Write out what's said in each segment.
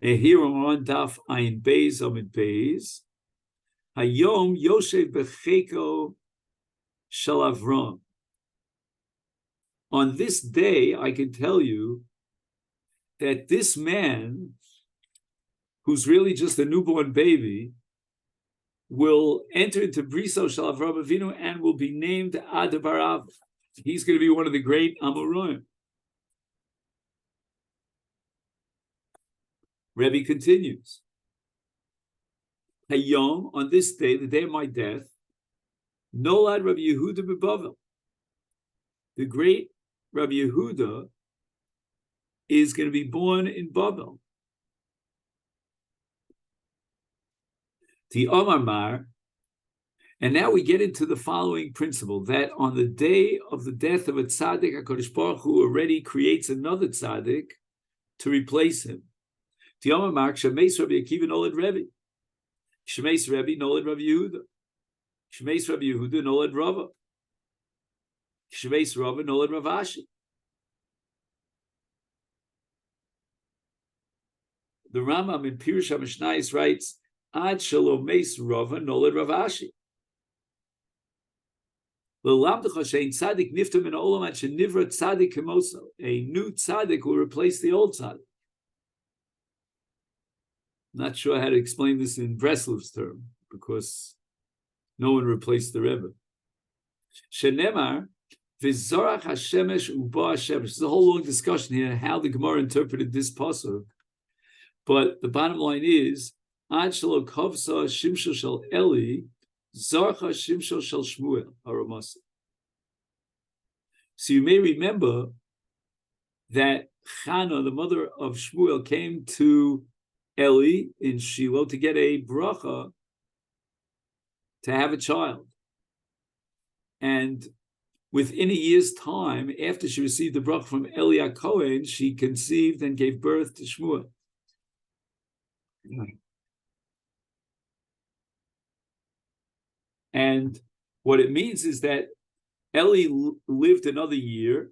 And here on Daf Ayin Beis Amid Beis, Hayom Yoshev Becheko Shel Avram. On this day, I can tell you that this man, who's really just a newborn baby, will enter into Briso Shel Avram Avinu and will be named Adabarav. He's going to be one of the great Amoraim. Rebbe continues. Hayom, on this day, the day of my death, Nolad Rabbi Yehuda Bebavel. The great Rabbi Yehuda is going to be born in Babel. The Omar Mar, and now we get into the following principle, that on the day of the death of a tzaddik, HaKadosh Baruch Hu already creates another tzaddik to replace him. The Omar Mar, Shemeis Rabbi Akiva Nolad Rebbe. Shemeis Rebbe Nolad Rabbi Yehuda. Shemeis Rabbi Yehuda Nolad Rava. Shemeis Rava Nolad Rav Ashi. The Rambam in Pirush HaMishnayos writes, Ad Shalom Meis Rava Nolad Rav Ashi. L'lamdecha shein tzaddik nifta min ha'olam ad shenivra tzaddik kemoso. A new tzaddik will replace the old tzaddik. Not sure how to explain this in Breslov's term, because no one replaced the Rebbe. Shenemar, v'zorach hashemesh uba hashemesh. There's a whole long discussion here how the Gemara interpreted this pasuk, but the bottom line is, Ad shelo kovsa shimshel shel Eli, zarcha shimshel shel Shmuel, aramasa. So you may remember that Chana, the mother of Shmuel, came to Eli in Shiloh to get a bracha to have a child. And within a year's time, after she received the bracha from Eli HaKohen, she conceived and gave birth to Shmuel. And what it means is that Eli lived another year,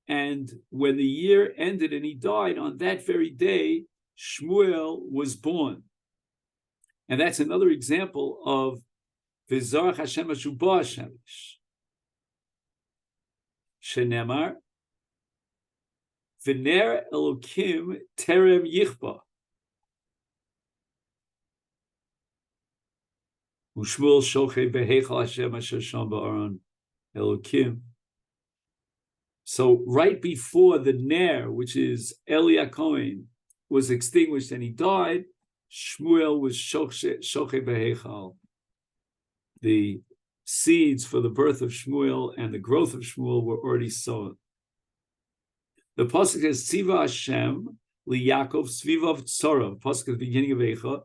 and when the year ended and he died, on that very day, Shmuel was born. And that's another example of V'zarach Hashemesh uba Hashemesh. Shenemar, V'ner Elokim terem yichba. U'shmuel shochei beheichal Hashem asher sham ba'aron Elokim. So right before the Ner, which is Eli HaKohen, was extinguished and he died, Shmuel was shochei beheichal. The seeds for the birth of Shmuel and the growth of Shmuel were already sown. The pasuk is Tziva Hashem liYaakov Svivav Tzora. Pasuk at the beginning of Eicha.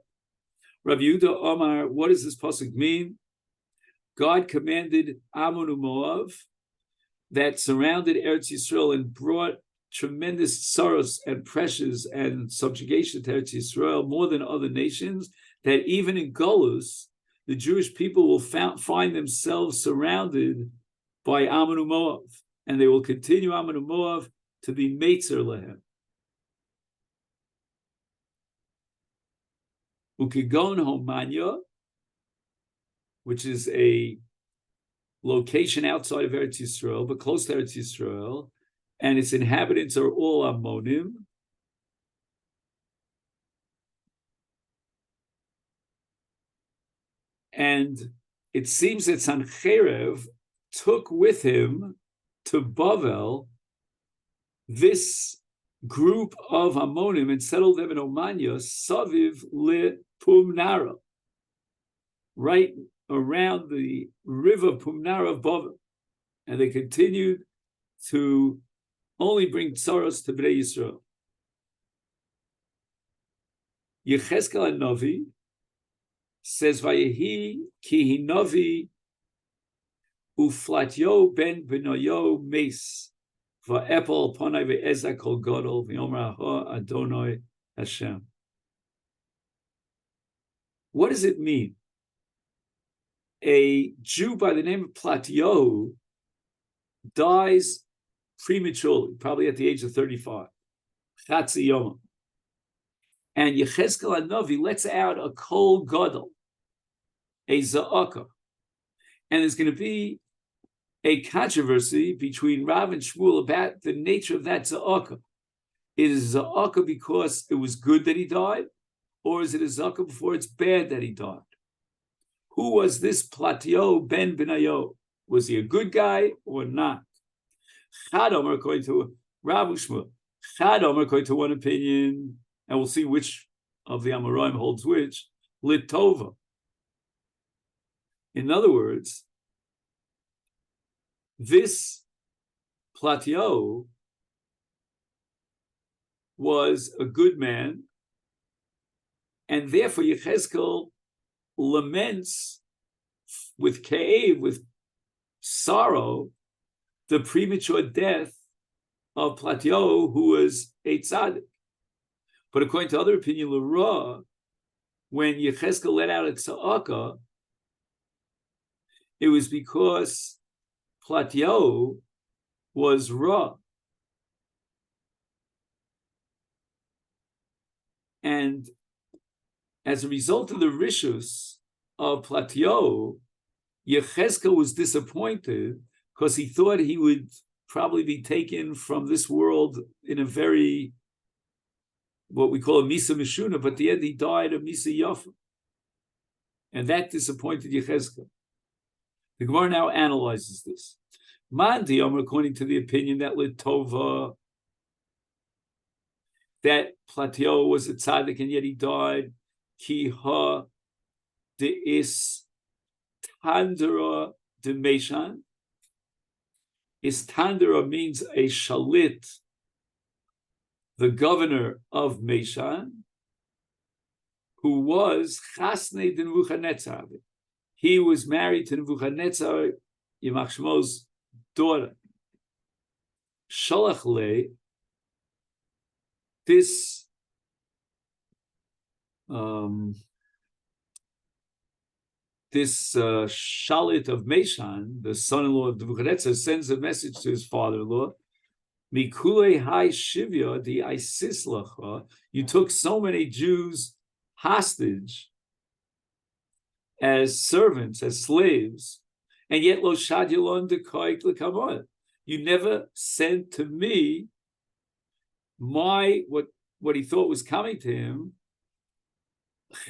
Rabbi Yehuda Omar, what does this pasuk mean? God commanded Ammon and Moab that surrounded Eretz Yisrael and brought tremendous sorrows and pressures and subjugation to Eretz Yisrael more than other nations, that even in Golus, the Jewish people will find themselves surrounded by Ammon and Moab, and they will continue Ammon and Moab to be Meitzer Lehem. Ukigon Homanya, which is a location outside of Eretz Yisrael, but close to Eretz Yisrael, and its inhabitants are all Ammonim. And it seems that Sancherev took with him to Bavel this group of Ammonim and settled them in Omanya, Saviv le Pumnara, right around the river Pumnara of Bavel. And they continued to only bring tzaros to Bnei Yisrael. Yechezkel HaNavi says, Vayehi ki hinovi uflatyo ben benoyo meis va'epol ponai ve'ezak kol gadol v'yomer ha Adonai Hashem. What does it mean? A Jew by the name of Platyo dies prematurely, probably at the age of 35. Chatzi Yoma. And Yechezkel Hanavi lets out a kol gadol, a za'aka. And there's going to be a controversy between Rav and Shmuel about the nature of that za'aka. Is it a za'aka because it was good that he died? Or is it a za'aka before it's bad that he died? Who was this Platio ben Benayo? Was he a good guy or not? Chad Omer, according to Rav Shmuel. Chad Omer, according to one opinion, and we'll see which of the Amoraim holds which, Litova. In other words, this Platio was a good man, and therefore Yechezkel laments with ka'ev, with sorrow, the premature death of Platio, who was a tzaddik. But according to other opinion, L'ra, when Yechezkel let out a tza'aka, it was because Platio was ra. And as a result of the rishus of Platio, Yechezkel was disappointed because he thought he would probably be taken from this world in a very, what we call a Misa Mishuna, but at the end he died of Misa Yafa. And that disappointed Yechezkel. The Gemara now analyzes this. Mandi, according to the opinion that Litova, that Platio was a tzaddik and yet he died, ki ha de is tandera de meshan. Istandera means a shalit, the governor of Meshan, who was chasnei de Nebuchadnezzar. He was married to Nebuchadnezzar, Yimach Shmo's daughter. Shalach le, this shalit of Meshan, the son-in-law of Nebuchadnezzar, sends a message to his father-in-law. Mikule hai shivya di isislacha. You took so many Jews hostage as servants, as slaves, and yet lo shadilon dekoik lekamon. You never sent to me my what he thought was coming to him,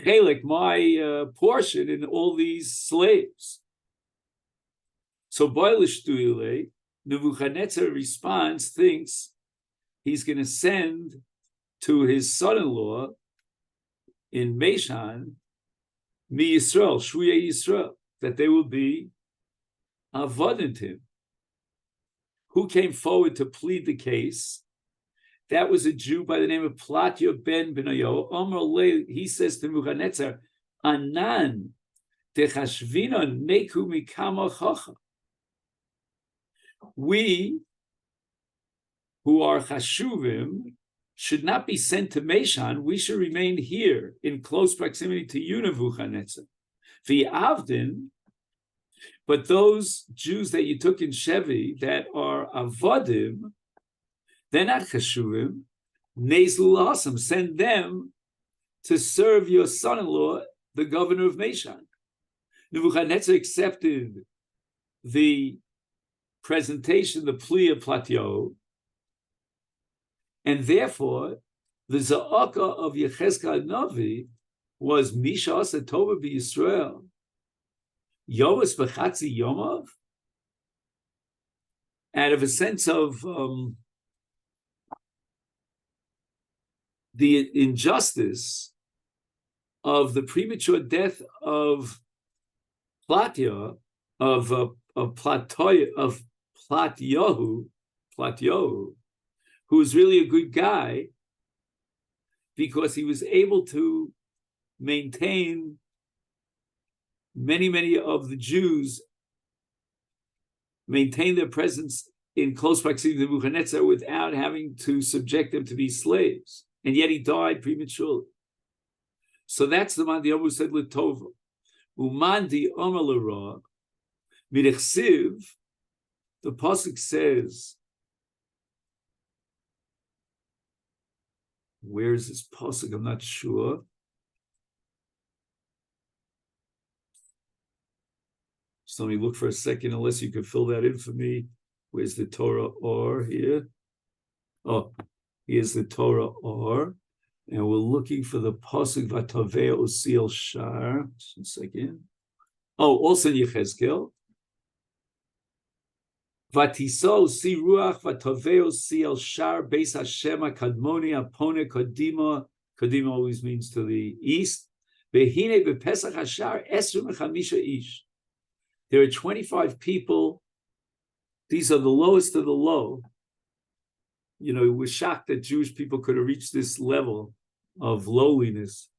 chelik, my portion in all these slaves. So Boilishtuile, Nebuchadnezzar responds, thinks he's going to send to his son-in-law in Meshan, Mi Yisrael, Shvuya Yisrael, that they will be avodim to him. Who came forward to plead the case? That was a Jew by the name of Platio ben Benayo. Omer le, he says to Nebuchadnezzar, Anan techashvina neku mikama chacha. We, who are chashuvim, should not be sent to Meshan. We should remain here in close proximity to you, Nebuchadnezzar. V'avdin, but those Jews that you took in Shevi that are avodim, they're not chashuvim. Nezlu l'hasam, send them to serve your son-in-law, the governor of Meshan. Nebuchadnezzar accepted the presentation, the plea of Platio, and therefore the za'aka of Yechezkel Navi was Misha Asa Tova b'Yisrael Yomas b'Chatzi Yomav, out of a sense of the injustice of the premature death of Platio, of Platiohu, who was really a good guy because he was able to maintain many of the Jews, maintain their presence in close proximity to Nebuchadnezzar without having to subject them to be slaves. And yet he died prematurely. So that's the man the Omer said Litova. Umandi Omer L'ra, Midechsiv, the pasuk says Where is this pasuk? I'm not sure. So let me look for a second, unless you could fill that in for me. Where's the Torah or here? Oh, here's the Torah or. And we're looking for the pasuk Vataveh Usil Shar. Just a second. Oh, also in Yechezkel. Vatiso si ruach Vataveh Usil Shar Beis Hashem Kadmoni Apone Kodima. Kodima always means to the east. Behine bepesach Hashar Esru Mechamisha Ish. There are 25 people. These are the lowest of the low. You know, we're shocked that Jewish people could have reached this level of lowliness.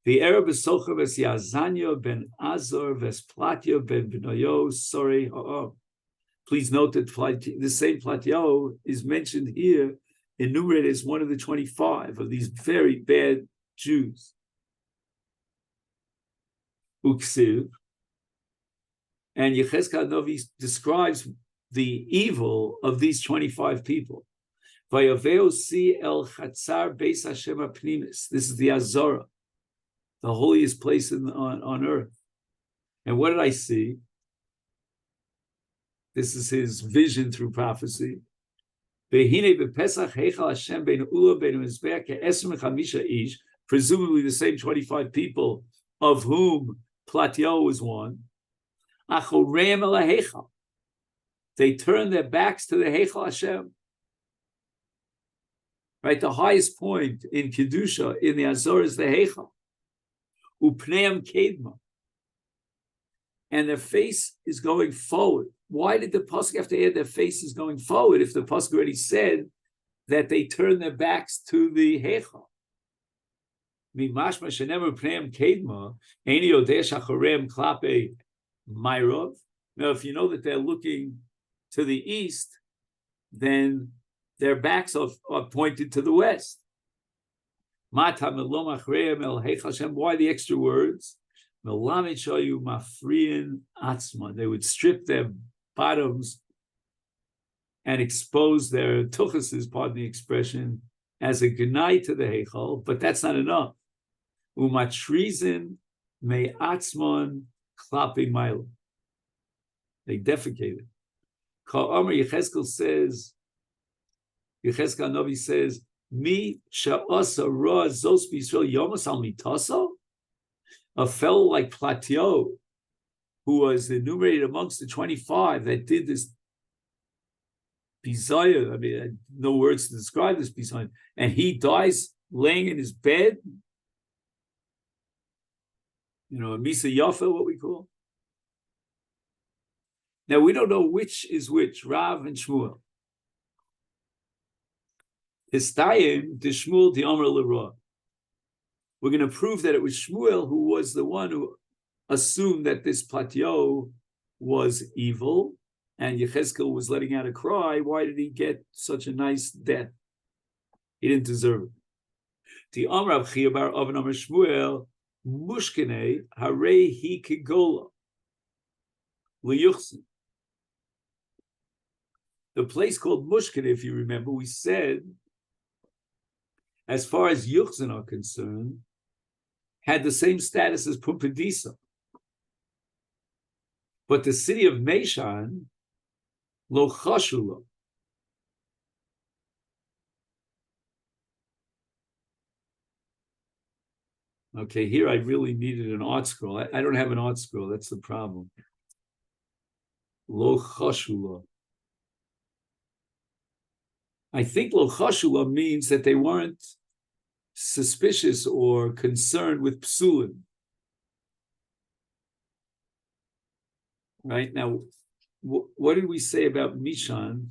The Arab is Socha ves Yazanya ben Azor ves Platio ben Benoyo. Sorry. Please note that the same Platio is mentioned here, enumerated as one of the 25 of these very bad Jews. Uksiv. And Yechezkel Novi describes the evil of these 25 people. Vayaveo el chatzar beis Hashem apnimis. This is the Azorah, the holiest place on earth. And what did I see? This is his vision through prophecy. Presumably the same 25 people, of whom Platio was one. They turned their backs to the Heichal Hashem. Right, the highest point in Kiddushin in the Azor is the Heichal. Upneim Kedma. And their face is going forward. Why did the pasuk have to add their face is going forward if the pasuk already said that they turned their backs to the Heichal? Mimashma shenemer upneim Kedma, eini yodeh shacharem klape Myrov. Now, if you know that they're looking to the east, then their backs are pointed to the west. Why the extra words? They would strip their bottoms and expose their tuchuses, pardon the expression, as a gnai to the Heichal, but that's not enough. Umatrizin me atzmon klapi milo. They defecated. Ka'omer Yechezkel says, Yechezkel Novi says, Mi sha'asa ra zos b'Yisrael yomos al mitaso? A fellow like Platio, who was enumerated amongst the 25 that did this bizarre, I mean, no words to describe this bizarre, and he dies laying in his bed, you know, a Misa Yafa, what we call. Now, we don't know which is which, Rav and Shmuel. Histayim, the Shmuel, the Omer Leroy. We're going to prove that it was Shmuel who was the one who assumed that this Platio was evil, and Yechezkel was letting out a cry. Why did he get such a nice death? He didn't deserve it. The Omer of Chiyabar of Omer Shmuel, Mushkene, Hare Hi Kigola, Liyuchsin. The place called Mushkene, if you remember, we said, as far as Yuchsin are concerned, had the same status as Pumbedisa. But the city of Meshan, Lo Chashula. Okay, here I really needed an art scroll. I don't have an art scroll. That's the problem. Lo Chashula. I think Lo Chashula means that they weren't suspicious or concerned with psulim. Right now, what did we say about Mishan?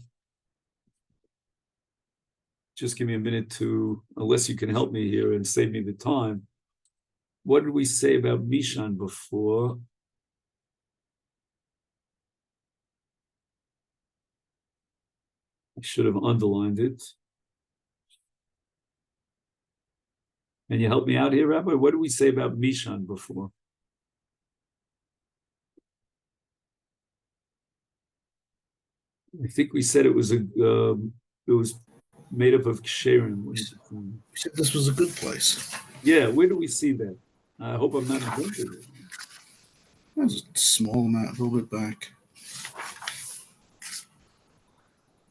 Just give me a minute to, unless you can help me here and save me the time. What did we say about Mishan before? I should have underlined it. Can you help me out here, Rabbi? What did we say about Mishan before? I think we said it was made up of ksherim. said this was a good place. Yeah, where do we see that? I hope I'm not inventing it. That's a small amount, a little bit back.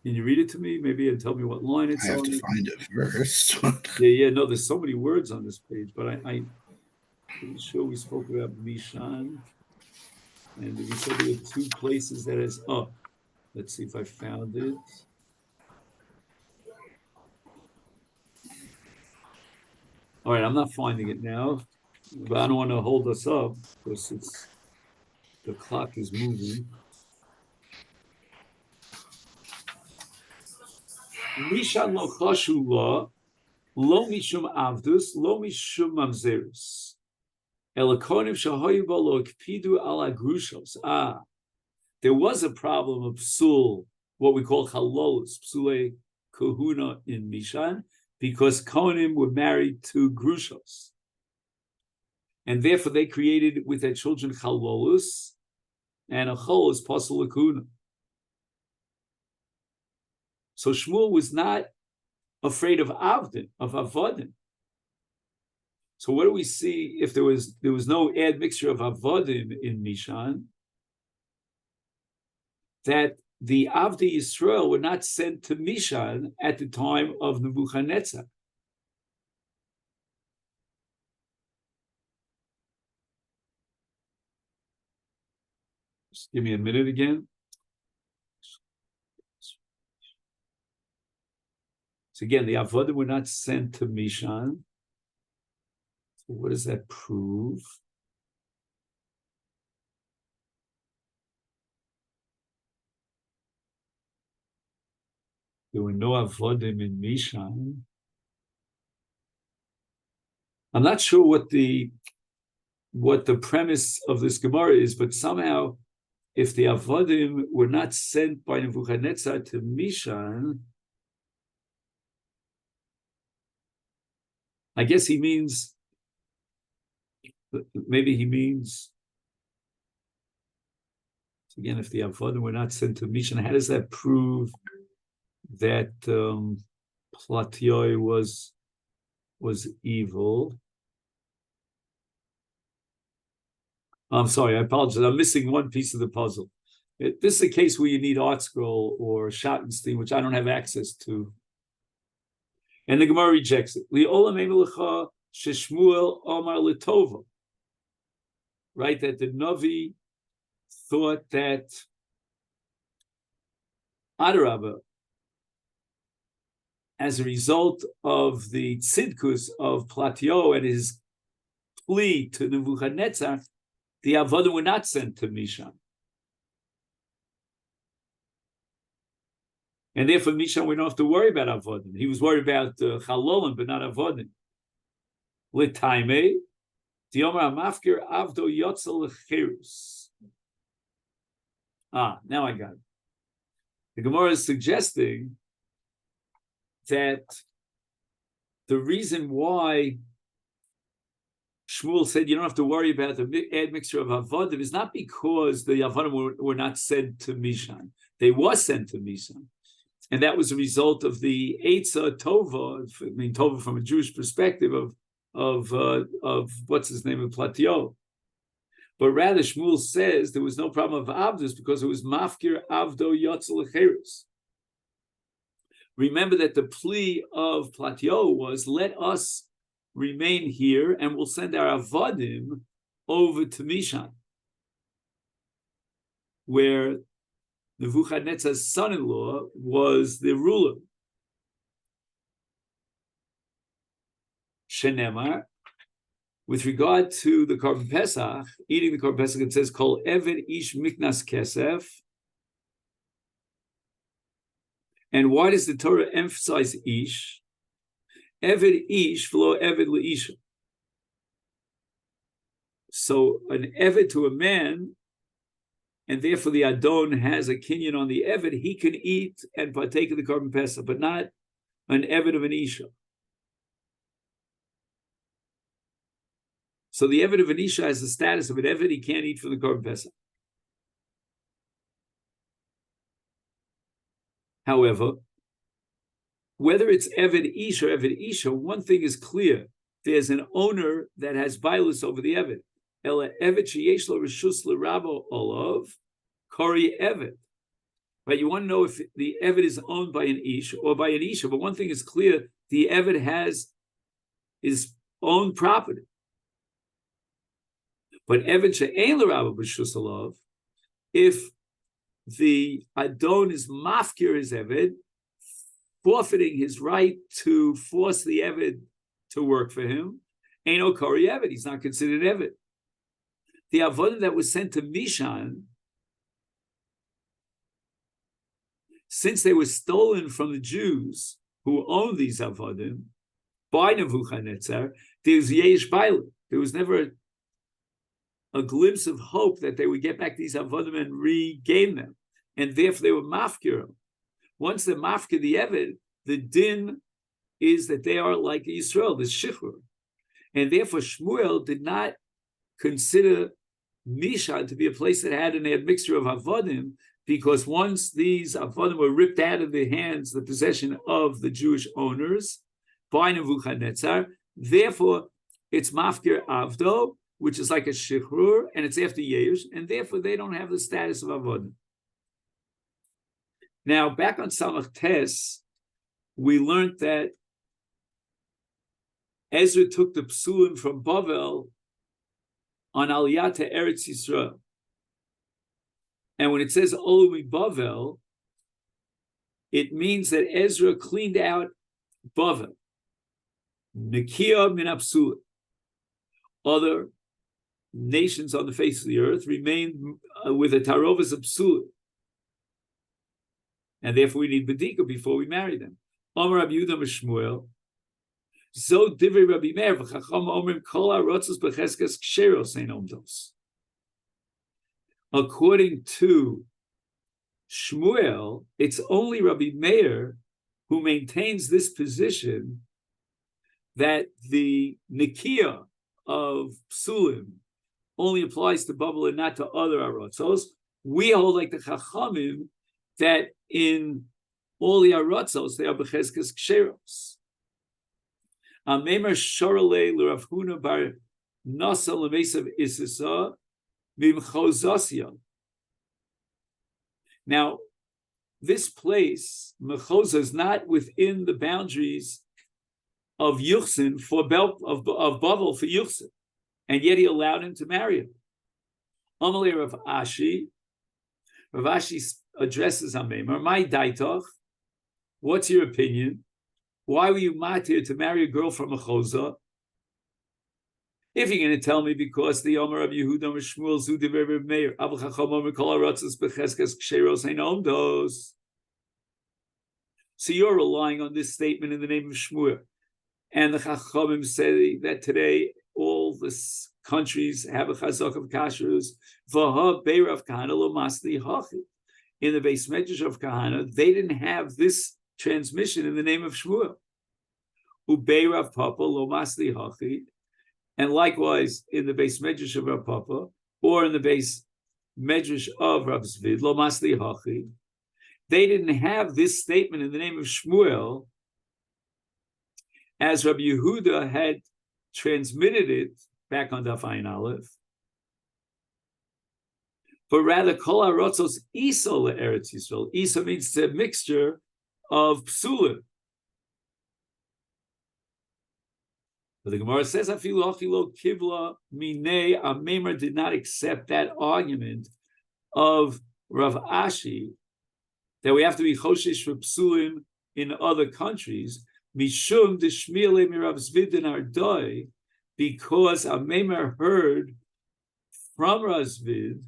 Can you read it to me? Maybe and tell me what line it's I have on. to find it first. Yeah. No, there's so many words on this page, but I'm pretty sure we spoke about Mishan, and we said there were two places that is. Oh, let's see if I found it. All right, I'm not finding it now, but I don't want to hold us up because the clock is moving. Mishan lo chashu lo mishum avdus, lo mishum mamzerus. Elakonim shahoyu bo lo kpidu ala grushos. There was a problem of psul, what we call chalolus, psule kahuna in Mishan, because Kohanim were married to grushos. And therefore they created with their children chalolus, and a chol is pasul kahuna. So Shmuel was not afraid of avdin, of avodim. So what do we see if there was no admixture of avodim in Mishan? That the Avdi Yisrael were not sent to Mishan at the time of Nebuchadnezzar. Just give me a minute again. So again, the Avodim were not sent to Mishan. So what does that prove? There were no Avodim in Mishan. I'm not sure what the premise of this Gemara is, but somehow, if the Avodim were not sent by Nebuchadnezzar to Mishan, I guess he means, maybe he means, again, if the Avodim were not sent to Mishan, how does that prove that Platioi was evil? I'm sorry, I apologize. I'm missing one piece of the puzzle. This is a case where you need Art Scroll or Schottenstein, which I don't have access to. And the Gemara rejects it. Right, that the Navi thought that Adarabah, as a result of the tzidkus of Platio and his plea to Nebuchadnezzar, the Avodim were not sent to Mishan. And therefore, Mishan, we don't have to worry about Avodim. He was worried about Chalolim, but not Avodim. L'taimei, Diomar Mafkir Avdo Yotzel Cherus. Now I got it. The Gemara is suggesting that the reason why Shmuel said you don't have to worry about the admixture of Avodim is not because the Avodim were not sent to Mishan. They were sent to Mishan. And that was a result of the Eitzah Tova, I mean Tova from a Jewish perspective of what's his name, of Platio. But rather Shmuel says there was no problem of Avdus because it was Mafkir Avdo Yotzel Cherus. Remember that the plea of Platio was, let us remain here and we'll send our Avodim over to Mishan, where Nebuchadnezzar's son-in-law was the ruler. Shenemar, with regard to the Korban Pesach, eating the Korban Pesach, it says, Kol Eved Ish Miknas Kesef. And why does the Torah emphasize Ish? Eved Ish v'lo Eved L'Isha. So an Eved to a man, and therefore the Adon has a kinyan on the Eved, he can eat and partake of the Korban Pesach, but not an Eved of an Isha. So the Eved of an Isha has the status of an Eved, he can't eat from the Korban Pesach. However, whether it's Eved Ish or Eved Isha, one thing is clear. There's an owner that has bailus over the Eved. Ela Eved sheyesh lo reshus l'rabo olav, kori Eved. But you want to know if the Eved is owned by an Ish or by an Isha. But one thing is clear, the Eved has his own property. But Eved she'ein l'rabo b'shus olav, if the Adon is mafkir his Eved, forfeiting his right to force the Eved to work for him, ain't no Kori Eved, he's not considered Eved. The Avodim that was sent to Mishan, since they were stolen from the Jews who owned these Avodim, by Nebuchadnezzar, there's Yesh Bailah. There was never a glimpse of hope that they would get back these Avodim and regain them. And therefore they were mafkir. Once they're mafkir the Eved, the din is that they are like Yisrael, the Shichrur. And therefore Shmuel did not consider Mishan to be a place that had an admixture of Avodim, because once these Avodim were ripped out of the hands, the possession of the Jewish owners, by Nebuchadnezzar, therefore it's mafkir avdo, which is like a shichrur, and it's after Yerush, and therefore they don't have the status of Avodim. Now, back on Samach Tes, we learned that Ezra took the psulim from Bavel on Aliyah to Eretz Yisrael. And when it says Olumi Bavel, it means that Ezra cleaned out Bavel. Nikia min apsulim. Other nations on the face of the earth remained with a tarovas of psulim. And therefore we need bedika before we marry them. Omer Rabbi Yehuda Shmuel. So divrei Rabbi Meir v'chacham omrim kol harotzos b'cheskes ksheros ein omdos. According to Shmuel, it's only Rabbi Meir who maintains this position that the nikia of psulim only applies to bubble and not to other arotzos. We hold like the chachamim that in all the arotzos they are b'cheskes ksheros. Amemer shorale l'Rav Huna bar Nasa l'meisav isisa mimchozosia. Now, this place, Mechoza, is not within the boundaries of Yuchsin of Bavel for Yuchsin, and yet he allowed him to marry him. Amalei Rav Ashi addresses Amemer, my daitoch, what's your opinion? Why were you matir to marry a girl from Mechoza? If you're going to tell me because the Omer of Yehuda Shmuel Zudi Reb Meir Abu Chacham Omer Kol Haratzos Becheskes Ksheros Ein Omdos. So you're relying on this statement in the name of Shmuel, and the Chachamim say that today all the countries have a chazak of kashrus. V'ha Beir of Kahana lo Masli Hachi. In the Beis Medrash of Kahana, they didn't have this transmission in the name of Shmuel. Ubeir of Papa lo Masli Hachi. And likewise, in the Beis Medrash of Rav Papa, or in the Beis Medrash of Rav Zvid, Lo Masli Hachi, they didn't have this statement in the name of Shmuel, as Rabbi Yehuda had transmitted it back on Daf Ayin Aleph, but rather Kol HaRotzos Isa LeEretz Yisrael. Isa means it's a mixture of psulim. But the Gemara says, Afilu achilo kivla minei, Amemer did not accept that argument of Rav Ashi that we have to be choshesh for psulim in other countries, mishum deshmiele mirav zvid in Ardoi, because Amemer heard from Rav Zvid,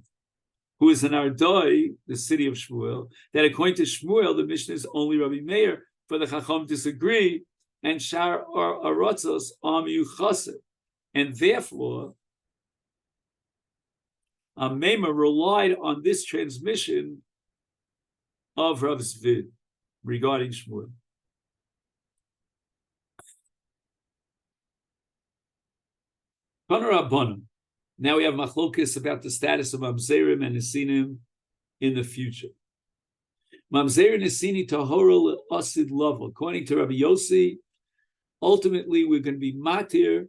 who is in Ardoi, the city of Shmuel, that according to Shmuel, the Mishnah is only Rabbi Meir, for the Chacham disagree, and Shar Arotzos Amu Chaser. And therefore, Amemer relied on this transmission of Rav Zvid regarding Shmuel. Now we have machlokes about the status of Amzerim and Nesinim in the future. Mamzer Nesini Tahora Asid Love. According to Rabbi Yossi, ultimately we're going to be matir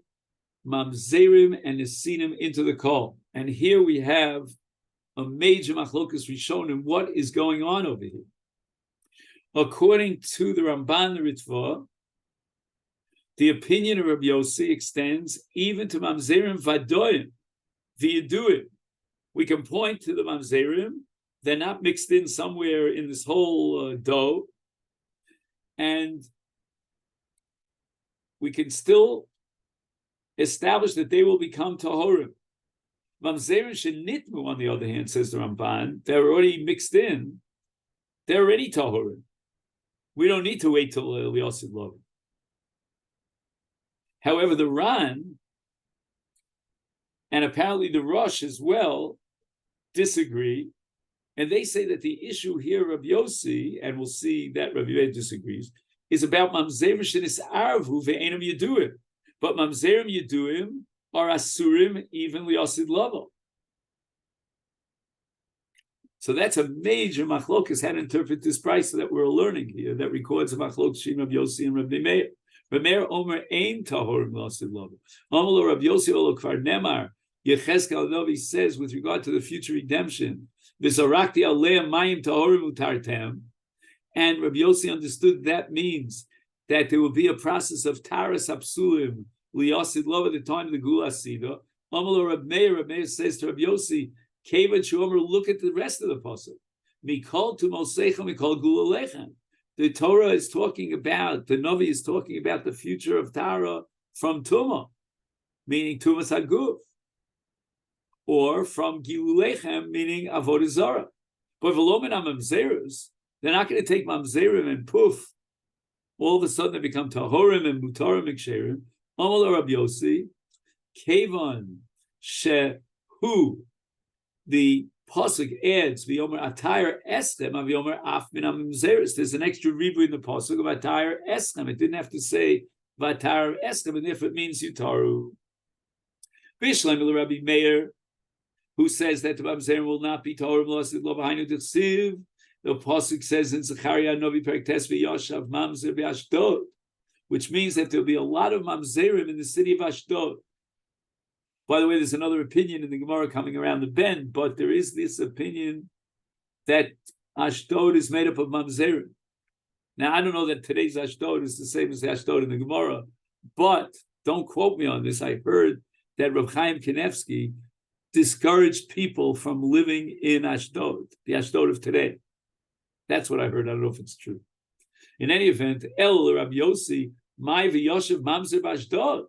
Mamzerim and Nesinim into the call. And here we have a major machlokas rishonim. What is going on over here? According to the Ramban the Ritva, the opinion of Rabbi Yossi extends even to Mamzerim Vadoim, V'Yeduim. We can point to the Mamzerim. They're not mixed in somewhere in this whole dough. And we can still establish that they will become Tahorim. Mamzerim Shenitmu, on the other hand, says the Ramban, they're already mixed in. They're already Tahorim. We don't need to wait till Eliyasid Lov. However, the Ran, and apparently the Rosh as well, disagree. And they say that the issue here, Rabbi Yossi, and we'll see that Rabbi Yossi disagrees, is about Mamzerim Shenis Arvu Ve'enam Yeduim. But Mamzerim Yeduim are Asurim even Liyasid Lavo. So that's a major machlokas how to interpret this price that we're learning here that records a machlokas Shem Rabbi Yossi and Rabbi Meir. Rabbi Meir Omer Ein Tahorim Liyasid Lavo. Omer Rabbi Yossi Olo Kvar Nemar. Yechezkel Novi says with regard to the future redemption, V'zarakti Aleim Mayim Tahorim Utartem. And Rabbi Yossi understood that means that there will be a process of Taras Apsulim Liyasid Lavo at the time of the Gula Sida. Omer Rabbi Meir says to Rabbi Yossi, Kevan Shomer, look at the rest of the pasuk. Mikol to Mosecha, Mikol Gula Lechem. The Torah is talking about, the Novi is talking about the future of Tara from Tumah, meaning Tumas Haguf, or from Gilulechem, meaning Avodah Zarah. But Velomen Mamzeros, they're not going to take Mamzerim and poof, all of a sudden they become Tahorim and Mutarim Miksherim. Amal Rabbi Yossi, Kevan Shehu, the pasuk adds V'yomer Atayr Eschem V'yomer Af Min Mamzeros. There's an extra reboot in the pasuk of Atayr Eschem. It didn't have to say V'atayr Eschem, and therefore it means Yutaru. Bishleim Rabbi Meir, who says that the Mamzerim will not be Tahorim L'Asid Lo V'Hainu D'Chsiv. The pasuk says in Zechariah Novi Perek Tes V'Yoshav Mamzer B'Ashdod, which means that there'll be a lot of Mamzerim in the city of Ashdod. By the way, there's another opinion in the Gemara coming around the bend, but there is this opinion that Ashdod is made up of Mamzerim. Now, I don't know that today's Ashdod is the same as the Ashdod in the Gemara, but don't quote me on this. I heard that Reb Chaim Kanevsky discouraged people from living in Ashdod, the Ashdod of today. That's what I heard. I don't know if it's true. In any event, El Rabbi Yossi, Mai v'Yoshev Mamzer Ashdod.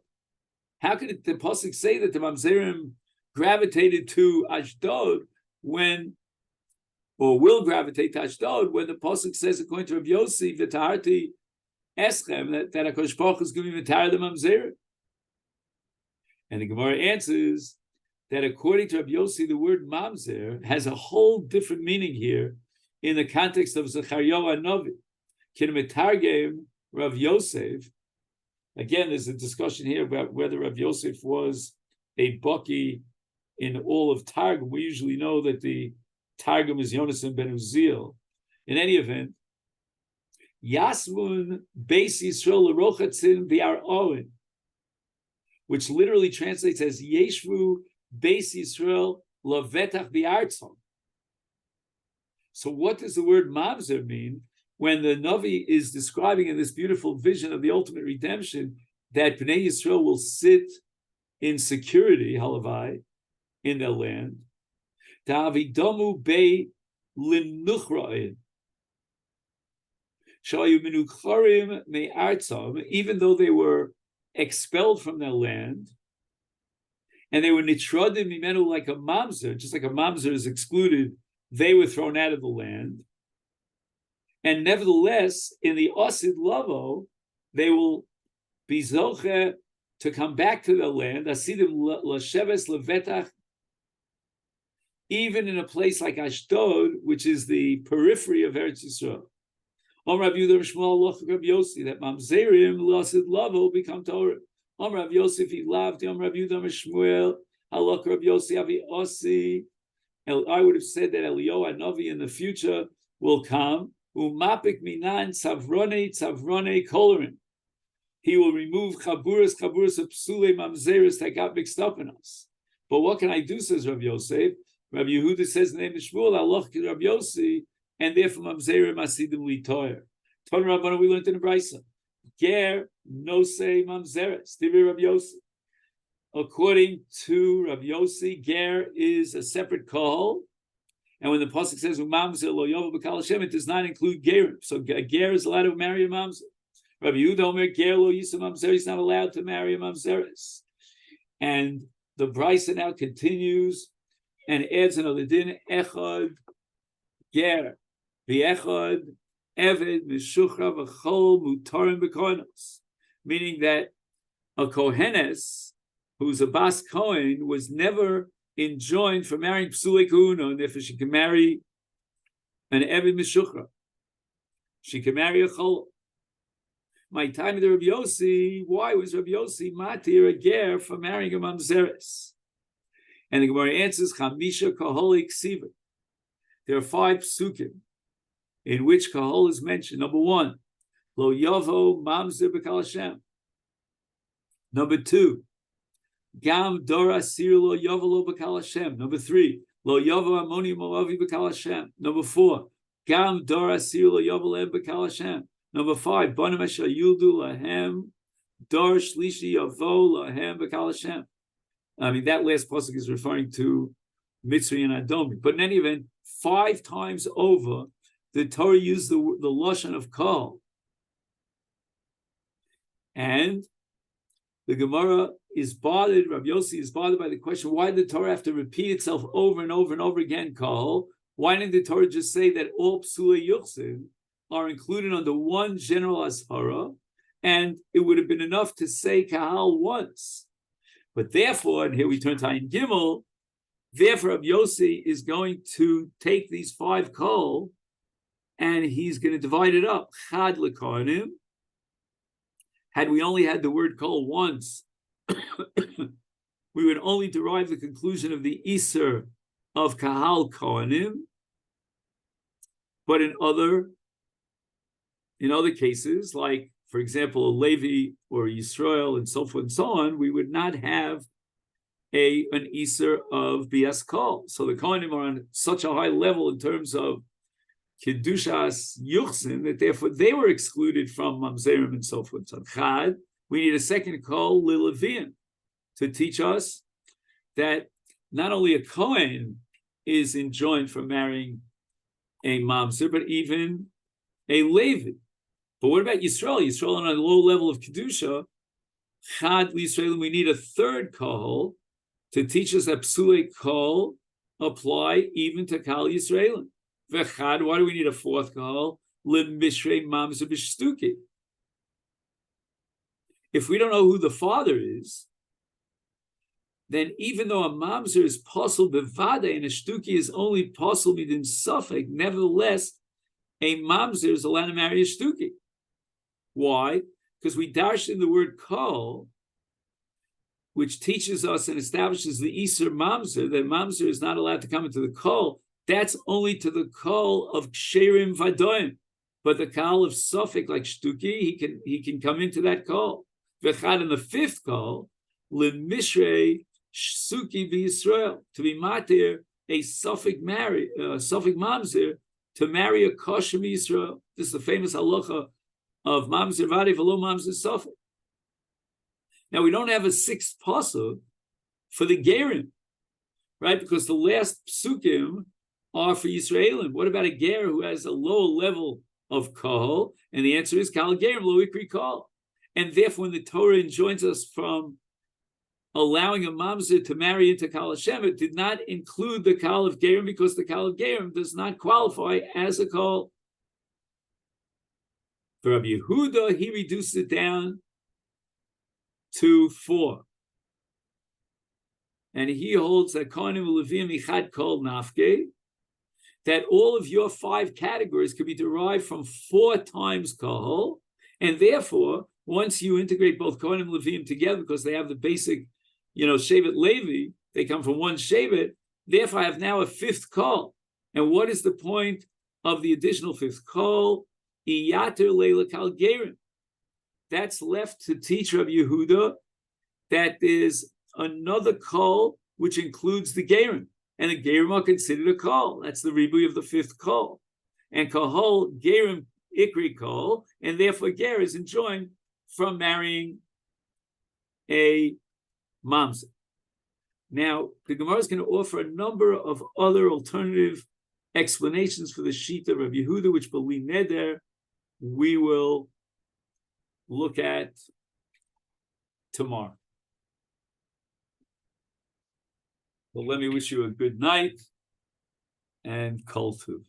How could the pasuk say that the Mamzerim gravitated to Ashdod when, or will gravitate to Ashdod when the pasuk says, according to Rabbi Yossi, V'taharti Eschem, that HaKadosh Baruch Hu is going to be V'tar the Mamzerim? And the Gemara answers that according to Rabbi Yossi, the word Mamzer has a whole different meaning here in the context of Zechariah Novi. Kin Metargem Rav Yosef. Again, there's a discussion here about whether Rav Yosef was a Baki in all of Targum. We usually know that the Targum is Yonasan ben Uziel. In any event, Yasmun Beis Yisrael L'Rochatzin V'Ar Owen, which literally translates as Yeshvu Beis Yisrael L'Vetach B'Artzon. So what does the word Mamzer mean? When the Navi is describing in this beautiful vision of the ultimate redemption that Bnei Yisrael will sit in security, halavai, in their land, ta'avidomu bei linuchra'in, shayu menucharim me'artzam, even though they were expelled from their land, and they were nitradim mimenu like a mamzer, just like a mamzer is excluded, they were thrown out of the land. And nevertheless, in the Osid Lavo, they will be zoche to come back to their land, asidim l'sheves levetach, even in a place like Ashdod, which is the periphery of Eretz Yisrael. Om Rav Yehuda Shmuel Loch Rav Yossi, that Mamzerim l'Osid Lavo become Torah. Om Rav Yosef he loved. Om Rav Yehuda Shmuel Halach Rav Yossi Avi Osi. I would have said that Eliyahu Hanavi in the future will come. Umapik minan tzavrone kolorim. He will remove chaburas of psule mamzeres that got mixed up in us. But what can I do, says Rav Yosef? Rav Yehuda says in the name of Shmuel, Allah Rav Yossi, and therefore mamzerim asidim litoyer. Ton Rabbana, we learned in the Brisa. Ger no say mamzeres. Divi Rav Yossi. According to Rav Yossi, ger is a separate kahal. And when the pasuk says umamzer lo yovel b'kal Hashem, it does not include gerim. So a ger is allowed to marry a mamzer. Rabbi Yehuda Omer ger lo yisa mamzer, he's not allowed to marry a mamzeres. And the Brisa now continues and adds another din, echad ger, v'echad eved mishuchra v'chol mutarim b'konos, meaning that a kohenes who's a bas kohen was never enjoined for marrying psulei kahuna, and therefore she can marry an eved mishuchra. She can marry a chol. My time of the Rabbi Yossi, why was Rabbi Yossi matir a ger for marrying a mamzeres? And the Gemara answers, Chamisha kahol ksiva. There are 5 psukim in which kahol is mentioned. Number 1, lo yavo mamzer b'kal Hashem. Number 2, gam dora sir lo yavo b'kal Hashem. Number 3, lo yavo amoni moavi b'kal Hashem. Number 4, gam dora sir lo yavo b'kal Hashem. Number 5, Banim Asher Yuldu Lahem Dor Shlishi Yavo Lahem B'Kal Hashem. I mean, that last pasuk is referring to Mitzri and Adomi. But in any event, 5 times over, the Torah used the lashon of Kal. And the Gemara is bothered, Rav Yossi is bothered by the question, why did the Torah have to repeat itself over and over and over again, Kal? Why didn't the Torah just say that all Psulei Yuchsin are included under one general ashara, and it would have been enough to say kahal once. But therefore, and here we turn to Ayin Gimel, therefore Rabbi Yossi is going to take these 5 kol, and he's going to divide it up. Chad lekarnim. Had we only had the word kol once, we would only derive the conclusion of the iser of kahal kohanim. But in other cases, like, for example, a Levi or Yisrael and so forth and so on, we would not have an Iser of Bias Kol. So the Kohanim are on such a high level in terms of Kiddushas Yuchsin that therefore they were excluded from Mamzerim and so forth. So Chad, we need a second Kol, Lilevian, to teach us that not only a Kohen is enjoined from marrying a Mamzer, but even a Levi. But what about Yisrael? Yisrael on a low level of Kedusha, Chad Yisrael, we need a third Kol to teach us that Psulei Kol apply even to Kal Yisrael. V'chad, why do we need a 4th Kol? L'mishrei mamzer b'shtuki. If we don't know who the father is, then even though a mamzer is possible bevade and a shtuki is only possible within suffix, nevertheless, a mamzer is allowed to marry a shtuki. Why? Because we dash in the word kol, which teaches us and establishes the iser mamzer, that mamzer is not allowed to come into the kol. That's only to the kol of ksherim vadoim. But the kol of suffix, like shtuki, he can come into that kol. V'chad in the 5th kol, lemishrei suki v'Yisrael, to be matir a suffix mamzer to marry a kosher Yisrael. This is the famous halacha of mamzer vadi v'lo mamzer suffix. Now we don't have a 6th pasuk for the gerim, right? Because the last psukim are for Yisraelim. What about a ger who has a lower level of kahal? And the answer is kal gerim lo ikri kal. And therefore, when the Torah enjoins us from allowing a mamzer to marry into Kal Hashem, it did not include the Kal of Gerim because the Kal of Gerim does not qualify as a Kal. For Rabbi Yehuda, he reduced it down to 4. And he holds that Kohanim Levim Ichad Kol Nafke, that all of your 5 categories could be derived from 4 times Kahal, and therefore, once you integrate both Kohanim Levim together, because they have the basic, Shevet Levi, they come from one Shevet, therefore I have now a 5th Kol. And what is the point of the additional fifth kol, iyater leila kal gerim. That's left to teach Rabbi Yehuda that there's another kol which includes the gerim, and the gerim are considered a kol. That's the ribui of the fifth kol, and kahol gerim ikri kol, and therefore ger is enjoined from marrying a mamzer. Now, the Gemara is going to offer a number of other alternative explanations for the Shita of Yehuda, which beli neder we will look at tomorrow. Well, let me wish you a good night and kol tuv.